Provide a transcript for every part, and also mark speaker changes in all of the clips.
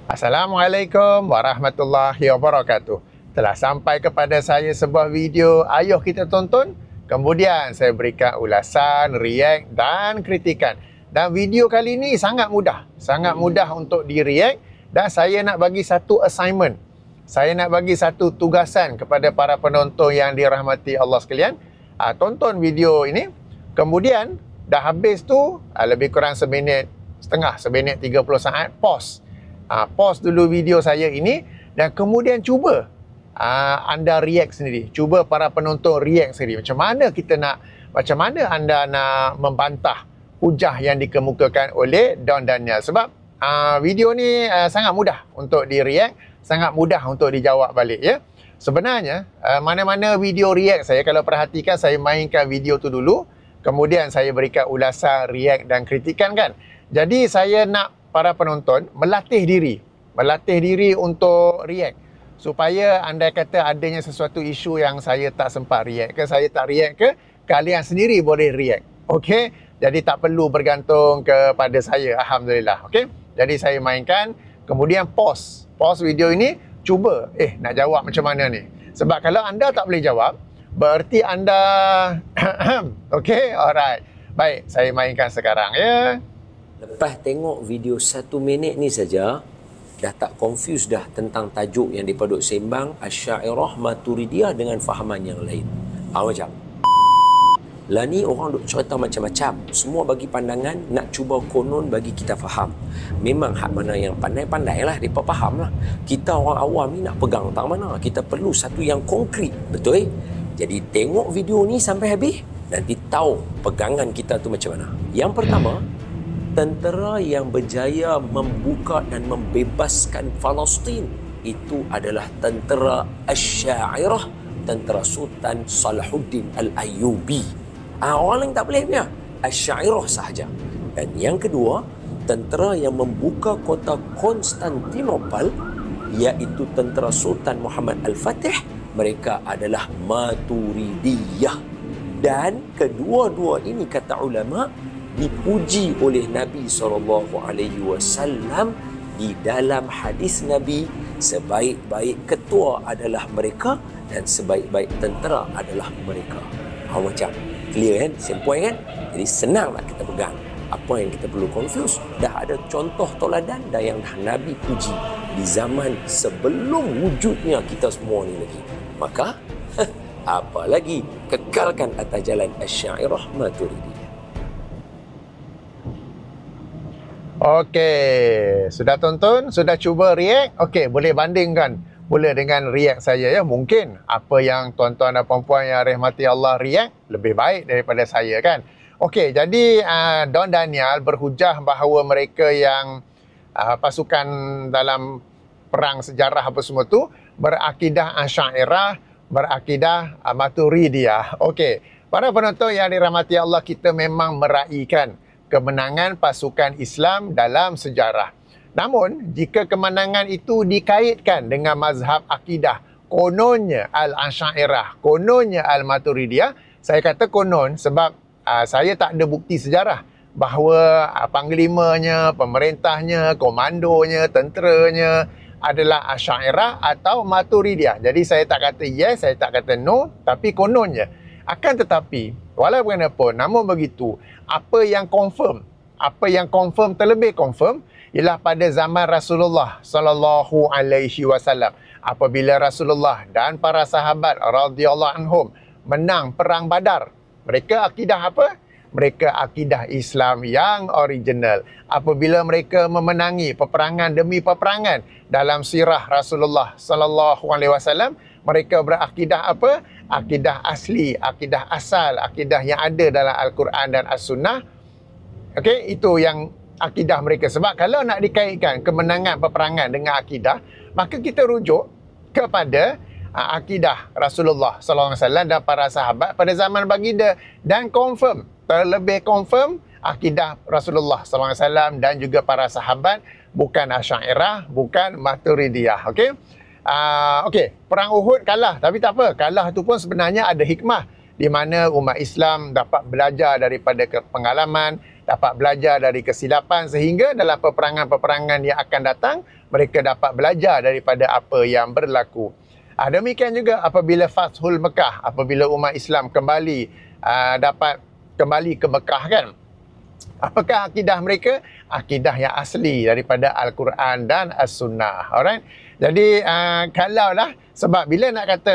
Speaker 1: Assalamualaikum warahmatullahi wabarakatuh. Telah sampai kepada saya sebuah video, ayuh kita tonton. Kemudian saya berikan ulasan, react dan kritikan. Dan video kali ini sangat mudah untuk di-react. Dan saya nak bagi satu assignment. Saya nak bagi satu tugasan kepada para penonton yang dirahmati Allah sekalian. Tonton video ini. Kemudian dah habis tu, lebih kurang seminit setengah, seminit 30 saat, pause. Pause dulu video saya ini dan kemudian cuba anda react sendiri. Cuba para penonton react sendiri. Macam mana anda nak membantah hujah yang dikemukakan oleh Don Daniel. Sebab video ni sangat mudah untuk di-react, sangat mudah untuk dijawab balik ya. Sebenarnya mana-mana video react saya, kalau perhatikan saya mainkan video tu dulu, kemudian saya berikan ulasan, react dan kritikan kan. Jadi saya nak para penonton melatih diri untuk react, supaya andai kata adanya sesuatu isu yang saya tak sempat react ke, saya tak react ke, kalian sendiri boleh react. Okey, jadi tak perlu bergantung kepada saya. Alhamdulillah. Okey, jadi saya mainkan, kemudian pause video ini, cuba nak jawab macam mana ni. Sebab kalau anda tak boleh jawab, berarti anda okey, alright. Baik, saya mainkan sekarang ya.
Speaker 2: Lepas tengok video 1 minit ni saja, dah tak confuse dah tentang tajuk yang dipaduk sembang Asy'ariyah Maturidiyah dengan fahaman yang lain. Macam lah ni orang duk cerita macam-macam. Semua bagi pandangan, nak cuba konon bagi kita faham. Memang hak mana yang pandai-pandai lah, mereka faham lah. Kita orang awam ni nak pegang tak mana. Kita perlu satu yang konkret, betul? Jadi tengok video ni sampai habis, nanti tahu pegangan kita tu macam mana. Yang pertama, tentera yang berjaya membuka dan membebaskan Palestin itu adalah tentera Asy'ariyah, tentera Sultan Salahuddin Al-Ayyubi. Orang lain tak boleh punya, Asy'ariyah sahaja. Dan yang kedua, tentera yang membuka kota Konstantinopel iaitu tentera Sultan Muhammad Al-Fatih, mereka adalah Maturidiyah. Dan kedua-dua ini kata ulama dipuji oleh Nabi SAW di dalam hadis Nabi, sebaik-baik ketua adalah mereka dan sebaik-baik tentera adalah mereka. Macam clear kan? Simple kan? Jadi senang nak kita pegang. Apa yang kita perlu confuse, dah ada contoh toladan dah yang Nabi puji di zaman sebelum wujudnya kita semua ni lagi. Maka apa lagi, kekalkan atas jalan Asy'ariyah Maturidiyah.
Speaker 1: Okey, sudah tonton, sudah cuba react. Okey, boleh bandingkan pula dengan react saya ya. Mungkin apa yang tuan-tuan dan puan-puan yang rahmati Allah react lebih baik daripada saya kan. Okey, jadi Don Daniel berhujah bahawa mereka yang pasukan dalam perang sejarah apa semua tu berakidah Asy'ariyah, berakidah Maturidiyah. Okey, para penonton yang dirahmati Allah, kita memang meraihkan kemenangan pasukan Islam dalam sejarah. Namun, jika kemenangan itu dikaitkan dengan mazhab akidah, kononnya Al-Asy'ariyah, kononnya Al-Maturidiyah, saya kata konon sebab saya tak ada bukti sejarah bahawa panglimanya, pemerintahnya, komandonya, tenteranya adalah Asy'ariyah atau Maturidiyah. Jadi saya tak kata yes, saya tak kata no, tapi kononnya. Akan tetapi, walaupun bagaimanapun, namun begitu, apa yang confirm, terlebih confirm ialah pada zaman Rasulullah sallallahu alaihi wasallam, apabila Rasulullah dan para sahabat radhiyallahu anhum menang perang Badar. Mereka akidah apa? Mereka akidah Islam yang original. Apabila mereka memenangi peperangan demi peperangan dalam sirah Rasulullah sallallahu alaihi wasallam, mereka berakidah apa? Akidah asli, akidah asal, akidah yang ada dalam Al-Quran dan As-Sunnah. Okey, itu yang akidah mereka. Sebab kalau nak dikaitkan kemenangan peperangan dengan akidah, maka kita rujuk kepada akidah Rasulullah sallallahu alaihi wasallam dan para sahabat pada zaman baginda, dan confirm, terlebih confirm akidah Rasulullah sallallahu alaihi wasallam dan juga para sahabat bukan Asy'ariyah, bukan Maturidiyah. Okey. Okey, perang Uhud kalah, tapi tak apa. Kalah tu pun sebenarnya ada hikmah. di mana umat Islam dapat belajar daripada pengalaman, dapat belajar dari kesilapan, sehingga dalam peperangan-peperangan yang akan datang, mereka dapat belajar daripada apa yang berlaku. Demikian juga apabila Fathul Mekah, apabila umat Islam dapat kembali ke Mekah kan. Apakah akidah mereka? Akidah yang asli daripada Al-Quran dan As-Sunnah. Alright? Jadi kalaulah, sebab bila nak kata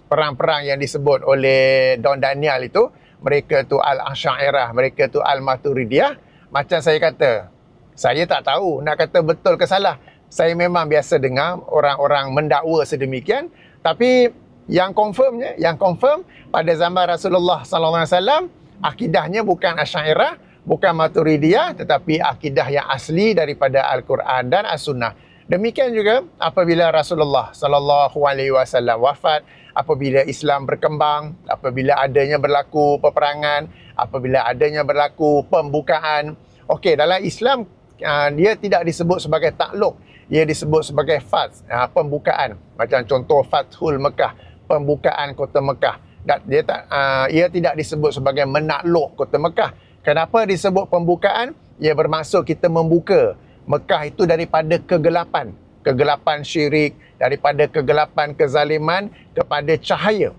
Speaker 1: perang-perang yang disebut oleh Don Daniel itu, mereka tu Al-Asy'ariyah, mereka tu Al-Maturidiyah, macam saya kata, saya tak tahu nak kata betul ke salah. Saya memang biasa dengar orang-orang mendakwa sedemikian, tapi yang confirm pada zaman Rasulullah sallallahu alaihi wasallam, akidahnya bukan Asy'ariyah, bukan Maturidiyah, tetapi akidah yang asli daripada Al-Quran dan As-Sunnah. Demikian juga apabila Rasulullah sallallahu alaihi wasallam wafat, apabila Islam berkembang, apabila adanya berlaku peperangan, apabila adanya berlaku pembukaan. Okey, dalam Islam dia tidak disebut sebagai takluk, ia disebut sebagai fath, pembukaan. Macam contoh Fathul Mekah, pembukaan kota Mekah. Dan ia tidak disebut sebagai menakluk kota Mekah. Kenapa disebut pembukaan? Ia bermaksud kita membuka Mekah itu daripada kegelapan syirik, daripada kegelapan kezaliman kepada cahaya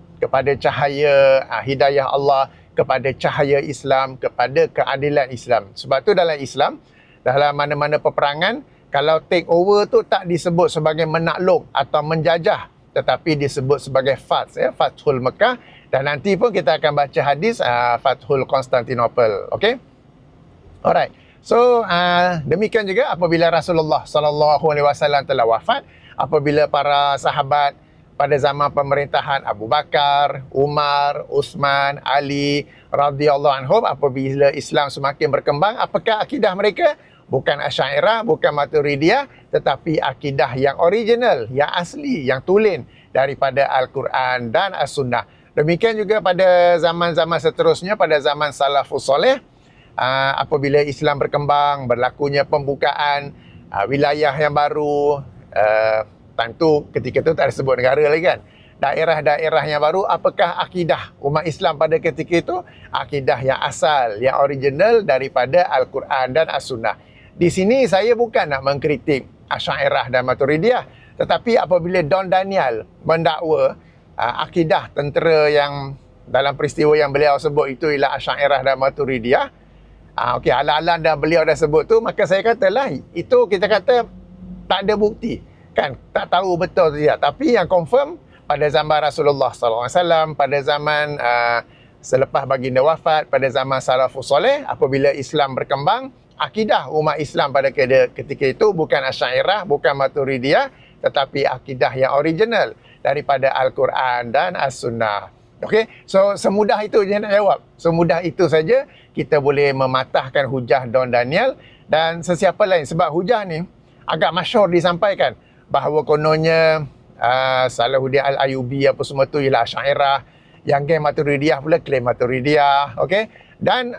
Speaker 1: hidayah Allah, kepada cahaya Islam, kepada keadilan Islam. Sebab tu dalam Islam, dalam mana-mana peperangan, kalau take over tu tak disebut sebagai menakluk atau menjajah, tetapi disebut sebagai Fathul Mekah. Dan nanti pun kita akan baca hadis Fathul Konstantinopel. Okey? Alright. So demikian juga apabila Rasulullah sallallahu alaihi wasallam telah wafat, apabila para sahabat pada zaman pemerintahan Abu Bakar, Umar, Uthman, Ali radhiyallahu anhum, apabila Islam semakin berkembang, apakah akidah mereka? Bukan Asy'ariyah, bukan Maturidiyah, tetapi akidah yang original, yang asli, yang tulen daripada Al-Quran dan As-Sunnah. Demikian juga pada zaman-zaman seterusnya, pada zaman Salafus Soleh, apabila Islam berkembang, berlakunya pembukaan wilayah yang baru, tentu ketika itu tak disebut negara lagi kan, daerah-daerah yang baru, apakah akidah umat Islam pada ketika itu? Akidah yang asal, yang original daripada Al-Quran dan As-Sunnah. Di sini saya bukan nak mengkritik Asy'ariyah dan Maturidiyah, tetapi apabila Don Daniel mendakwa akidah tentera yang dalam peristiwa yang beliau sebut itu ialah Asy'ariyah dan Maturidiyah, okey, ala-ala dan beliau dah sebut tu, maka saya katalah itu kita kata tak ada bukti kan, tak tahu betul tidak. Tapi yang confirm pada zaman Rasulullah sallallahu alaihi wasallam, pada zaman selepas baginda wafat, pada zaman Salafus Soleh, apabila Islam berkembang, akidah umat Islam pada ketika itu bukan Asy'ariyah, bukan Maturidiyah, tetapi akidah yang original daripada Al-Quran dan As-Sunnah. Okey, so semudah itu je nak jawab. Semudah itu saja kita boleh mematahkan hujah Don Daniel dan sesiapa lain, sebab hujah ni agak masyhur disampaikan bahawa kononnya Salahuddin Al-Ayyubi apa semua tu ialah Asy'ariyah, yang geng Maturidiyah pula klaim Maturidiyah. Okey, dan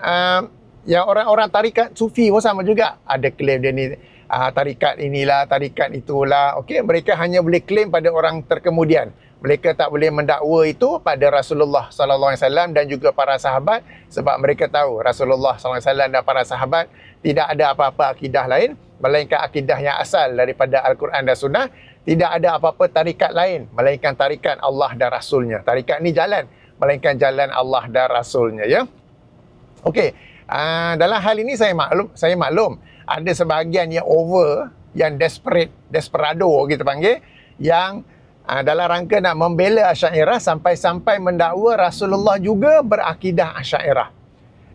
Speaker 1: yang orang-orang tarikat Sufi pun sama juga, ada klaim dia ni tarikat inilah, tarikat itulah. Okey, mereka hanya boleh klaim pada orang terkemudian. Mereka tak boleh mendakwa itu pada Rasulullah sallallahu alaihi wasallam dan juga para sahabat, sebab mereka tahu Rasulullah sallallahu alaihi wasallam dan para sahabat tidak ada apa-apa akidah lain melainkan akidah yang asal daripada Al-Quran dan Sunnah. Tidak ada apa-apa tarikat lain melainkan tarikat Allah dan Rasulnya. Tarikat ni jalan melainkan jalan Allah dan Rasulnya, ya. Okey, dalam hal ini saya maklum ada sebahagian yang over, yang desperado kita panggil, yang dalam rangka nak membela Asy'ariyah sampai-sampai mendakwa Rasulullah juga berakidah Asy'ariyah.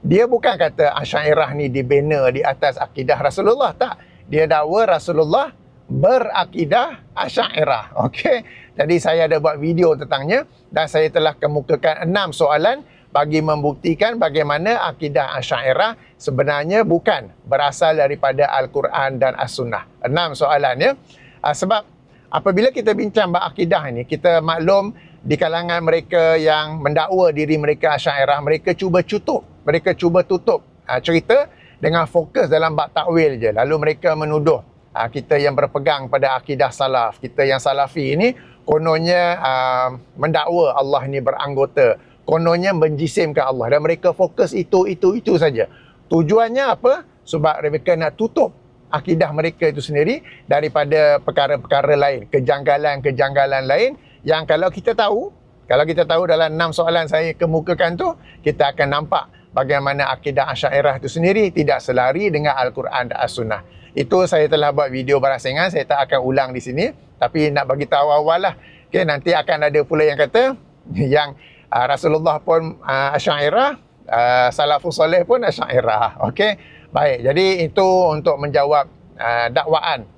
Speaker 1: Dia bukan kata Asy'ariyah ni dibina di atas akidah Rasulullah, tak. Dia dakwa Rasulullah berakidah Asy'ariyah. Okey. Jadi saya ada buat video tentangnya dan saya telah kemukakan 6 soalan bagi membuktikan bagaimana akidah Asy'ariyah sebenarnya bukan berasal daripada Al-Quran dan As-Sunnah. 6 soalan, ya. Sebab apabila kita bincang bab akidah ini, kita maklum di kalangan mereka yang mendakwa diri mereka Asy'ariyah, mereka cuba tutup cerita dengan fokus dalam bab takwil je. Lalu mereka menuduh kita yang berpegang pada akidah salaf, kita yang salafi ini kononnya mendakwa Allah ini beranggota, kononnya menjisimkan Allah, dan mereka fokus itu saja. Tujuannya apa? Sebab mereka nak tutup akidah mereka itu sendiri daripada perkara-perkara lain, kejanggalan-kejanggalan lain yang kalau kita tahu dalam 6 soalan saya kemukakan tu, kita akan nampak bagaimana akidah Asy'ariyah itu sendiri tidak selari dengan Al-Quran dan As-Sunnah. Itu saya telah buat video berasingan, saya tak akan ulang di sini, tapi nak bagi tahu awal lah. Okay, nanti akan ada pula yang kata yang Rasulullah pun Asy'ariyah, Salafus Saleh pun Asy'ariyah. Okey, baik. Jadi itu untuk menjawab dakwaan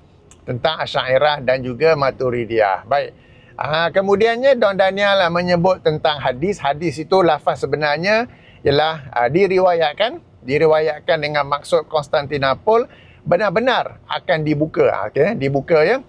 Speaker 1: tentang Asy'ariyah dan juga Maturidiyah. Baik. Kemudiannya Don Daniel menyebut tentang hadis. Hadis itu lafaz sebenarnya ialah diriwayatkan dengan maksud Konstantinopel benar-benar akan dibuka. Okey, dibuka ya.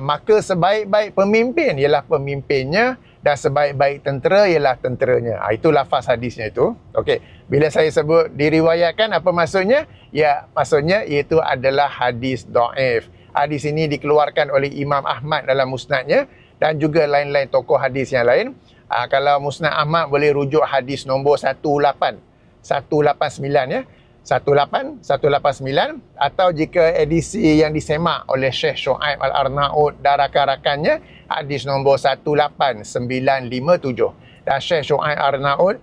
Speaker 1: Maka sebaik-baik pemimpin ialah pemimpinnya dan sebaik-baik tentera ialah tenteranya. Itu lafaz hadisnya itu. Okey, bila saya sebut diriwayatkan, apa maksudnya? Ya, maksudnya iaitu adalah hadis dhaif. Hadis ini dikeluarkan oleh Imam Ahmad dalam musnadnya dan juga lain-lain tokoh hadis yang lain. Kalau Musnad Ahmad boleh rujuk hadis nombor 189 ya. 189, atau jika edisi yang disemak oleh Syekh Shu'aib Al-Arnaud dan rakan-rakannya, hadis nombor 18957. Dan Syekh Shu'aib Al-Arnaud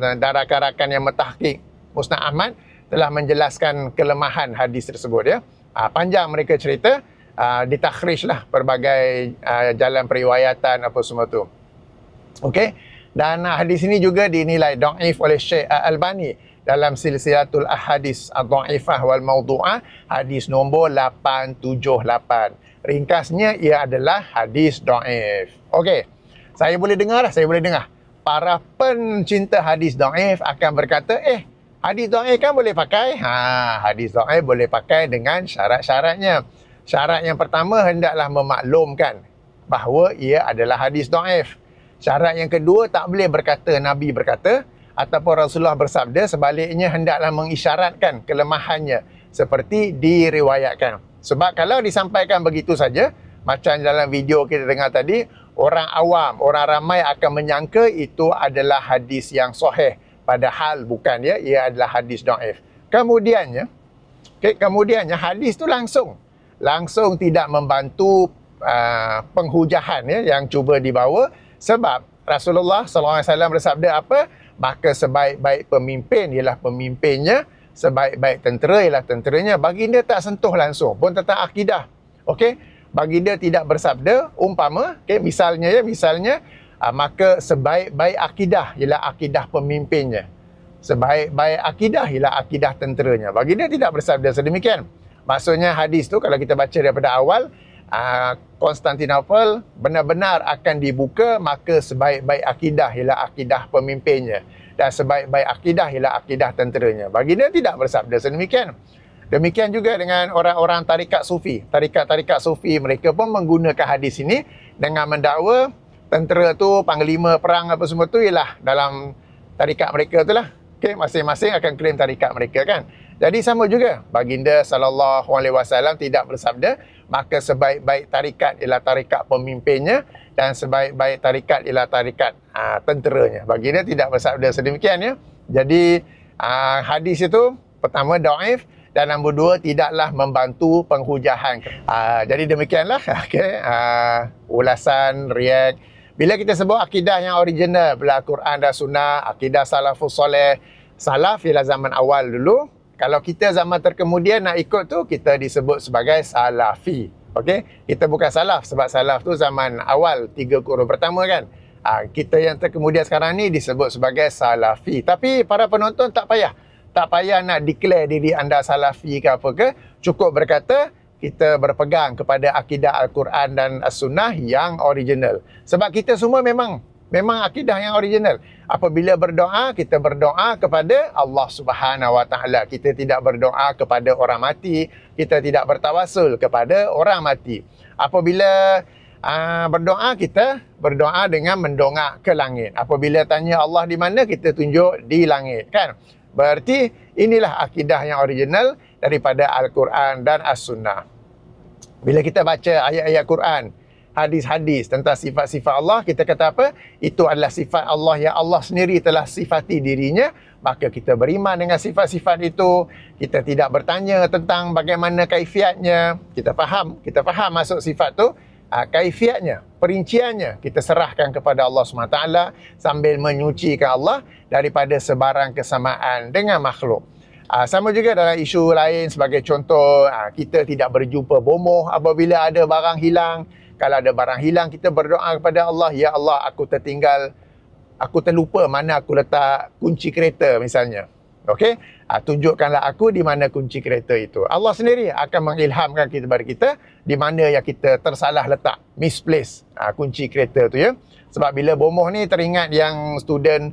Speaker 1: dan rakan-rakan yang mentahqiq Musnad Ahmad telah menjelaskan kelemahan hadis tersebut ya. Panjang mereka cerita, ditakhrij lah pelbagai jalan periwayatan apa semua tu. Okey. Dan hadis ini juga dinilai dhaif oleh Syekh Al-Albani dalam silsilatul ahadis ad-dhaifah wal mawdu'ah, hadis nombor 878. Ringkasnya ia adalah hadis dhaif. Okey. Saya boleh dengar. Para pencinta hadis dhaif akan berkata, hadis dhaif kan boleh pakai? Hadis dhaif boleh pakai dengan syarat-syaratnya. Syarat yang pertama, hendaklah memaklumkan bahawa ia adalah hadis dhaif. Syarat yang kedua, tak boleh berkata Nabi berkata ataupun Rasulullah bersabda, sebaliknya hendaklah mengisyaratkan kelemahannya seperti diriwayatkan. Sebab kalau disampaikan begitu saja, macam dalam video kita dengar tadi, orang awam, orang ramai akan menyangka itu adalah hadis yang sahih, padahal bukan ya, ia adalah hadis dhaif. Kemudiannya hadis tu langsung tidak membantu penghujahan ya yang cuba dibawa, sebab Rasulullah SAW bersabda apa? Maka sebaik-baik pemimpin ialah pemimpinnya, sebaik-baik tentera ialah tenteranya. Baginda tak sentuh langsung pun tentang akidah. Okey, baginda tidak bersabda umpama, misalnya maka sebaik-baik akidah ialah akidah pemimpinnya, sebaik-baik akidah ialah akidah tenteranya. Baginda tidak bersabda sedemikian. Maksudnya hadis tu kalau kita baca daripada awal, Konstantinopel benar-benar akan dibuka, maka sebaik-baik akidah ialah akidah pemimpinnya dan sebaik-baik akidah ialah akidah tenteranya. Baginda tidak bersabda sedemikian. Demikian juga dengan orang-orang tarikat sufi. Tarikat Sufi mereka pun menggunakan hadis ini dengan mendakwa tentera tu, panglima perang apa semua tu ialah dalam tarikat mereka tu lah. Okey, masing-masing akan klaim tarikat mereka kan. Jadi sama juga, baginda SAW tidak bersabda maka sebaik-baik tarikat ialah tarikat pemimpinnya dan sebaik-baik tarikat ialah tarikat tenteranya. Baginda tidak bersabda sedemikian ya. Jadi hadis itu pertama dhaif dan nombor dua tidaklah membantu penghujahan. Jadi demikianlah ulasan react. Bila kita sebut akidah yang original bila Al-Quran dan Sunnah, akidah Salafus Saleh, salaf ialah zaman awal dulu. Kalau kita zaman terkemudian nak ikut tu, kita disebut sebagai salafi. Okey, kita bukan salaf sebab salaf tu zaman awal 3 kurun pertama kan. Kita yang terkemudian sekarang ni disebut sebagai salafi. Tapi para penonton tak payah nak declare diri anda salafi ke apa ke. Cukup berkata kita berpegang kepada akidah Al-Quran dan As-Sunnah yang original. Sebab kita semua memang akidah yang original. Apabila berdoa, kita berdoa kepada Allah Subhanahu Wa Taala. Kita tidak berdoa kepada orang mati, kita tidak bertawasul kepada orang mati. Apabila berdoa, kita berdoa dengan mendongak ke langit. Apabila tanya Allah di mana, kita tunjuk di langit kan. Berarti inilah akidah yang original daripada Al-Quran dan As-Sunnah. Bila kita baca ayat-ayat Quran hadis-hadis tentang sifat-sifat Allah, kita kata apa? Itu adalah sifat Allah yang Allah sendiri telah sifati dirinya, maka kita beriman dengan sifat-sifat itu. Kita tidak bertanya tentang bagaimana kaifiatnya. Kita faham maksud sifat tu, kaifiatnya, perinciannya kita serahkan kepada Allah SWT sambil menyucikan Allah daripada sebarang kesamaan dengan makhluk. Sama juga dalam isu lain, sebagai contoh, kita tidak berjumpa bomoh apabila ada barang hilang. Kalau ada barang hilang, kita berdoa kepada Allah, ya Allah, aku terlupa mana aku letak kunci kereta misalnya. Okey, tunjukkanlah aku di mana kunci kereta itu. Allah sendiri akan mengilhamkan kepada kita di mana yang kita tersalah letak, misplace kunci kereta tu, ya. Sebab bila bomoh ni, teringat yang student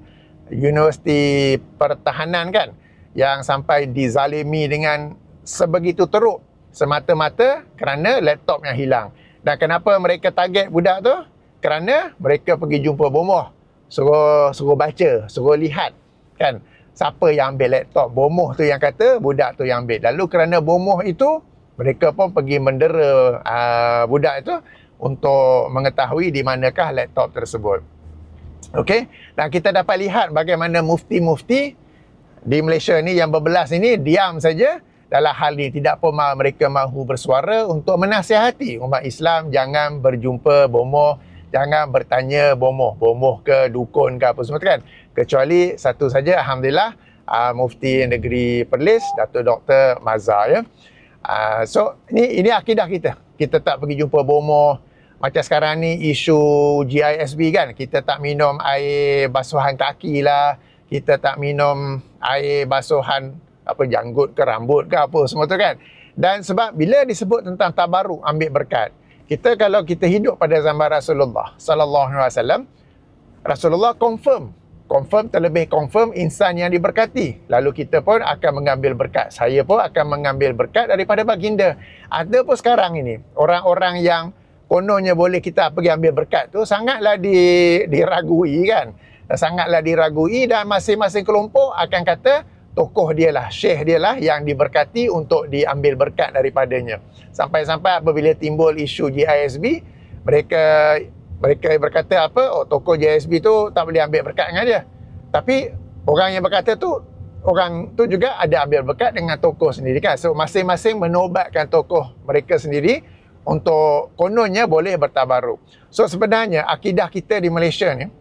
Speaker 1: Universiti Pertahanan kan, yang sampai dizalimi dengan sebegitu teruk semata-mata kerana laptop yang hilang. Dan kenapa mereka target budak tu? Kerana mereka pergi jumpa bomoh, suruh baca, suruh lihat kan, siapa yang ambil laptop. Bomoh tu yang kata, budak tu yang ambil. Lalu kerana bomoh itu, mereka pun pergi mendera budak itu untuk mengetahui di manakah laptop tersebut. Okey, dan kita dapat lihat bagaimana mufti-mufti di Malaysia ni yang berbelas ini diam saja dalam hal ini. Tidak pun mereka mahu bersuara untuk menasihati umat Islam jangan berjumpa bomoh, jangan bertanya bomoh ke dukun ke apa semua kan. Kecuali satu saja, alhamdulillah, Mufti Negeri Perlis, Datuk Dr. Mazhar, ya. So ini akidah kita. Kita tak pergi jumpa bomoh. Macam sekarang ni isu GISB kan, kita tak minum air basuhan kaki lah, kita tak minum air basuhan janggut ke rambut ke apa semua tu kan. Dan sebab bila disebut tentang tabaruk, ambil berkat, kalau kita hidup pada zaman Rasulullah sallallahu alaihi wasallam, Rasulullah confirm terlebih confirm insan yang diberkati. Lalu kita pun akan mengambil berkat. Saya pun akan mengambil berkat daripada baginda. Ada pun sekarang ini orang-orang yang kononnya boleh kita pergi ambil berkat tu sangatlah diragui kan. Sangatlah diragui, dan masing-masing kelompok akan kata tokoh dia lah, syekh dia lah yang diberkati untuk diambil berkat daripadanya. Sampai-sampai apabila timbul isu GISB, mereka berkata tokoh GISB tu tak boleh ambil berkat dengan dia. Tapi orang yang berkata tu, orang tu juga ada ambil berkat dengan tokoh sendiri kan. So masing-masing menobatkan tokoh mereka sendiri untuk kononnya boleh bertabaruk. So sebenarnya akidah kita di Malaysia ni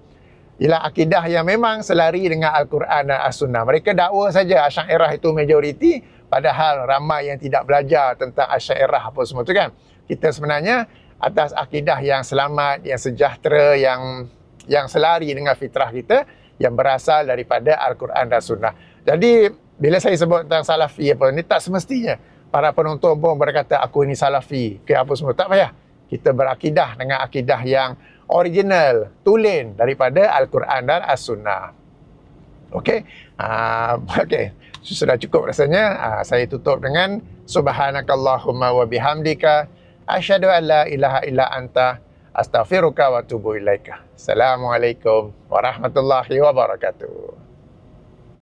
Speaker 1: ialah akidah yang memang selari dengan Al-Quran dan As-Sunnah. Mereka dakwa saja Asy'ariyah itu majoriti, padahal ramai yang tidak belajar tentang Asy'ariyah apa semua tu kan. Kita sebenarnya atas akidah yang selamat, yang sejahtera, yang selari dengan fitrah kita, yang berasal daripada Al-Quran dan Sunnah. Jadi bila saya sebut tentang salafi ni, tak semestinya para penonton pun berkata aku ini salafi ke apa semua. Tak payah. Kita berakidah dengan akidah yang original, tulen daripada Al-Quran dan As-Sunnah. Okey. Okey. Sudah cukup rasanya. Saya tutup dengan subhanakallahumma wa bihamdika asyhadu an la ilaha illa anta astaghfiruka wa atubu ilaika. Assalamualaikum warahmatullahi wabarakatuh.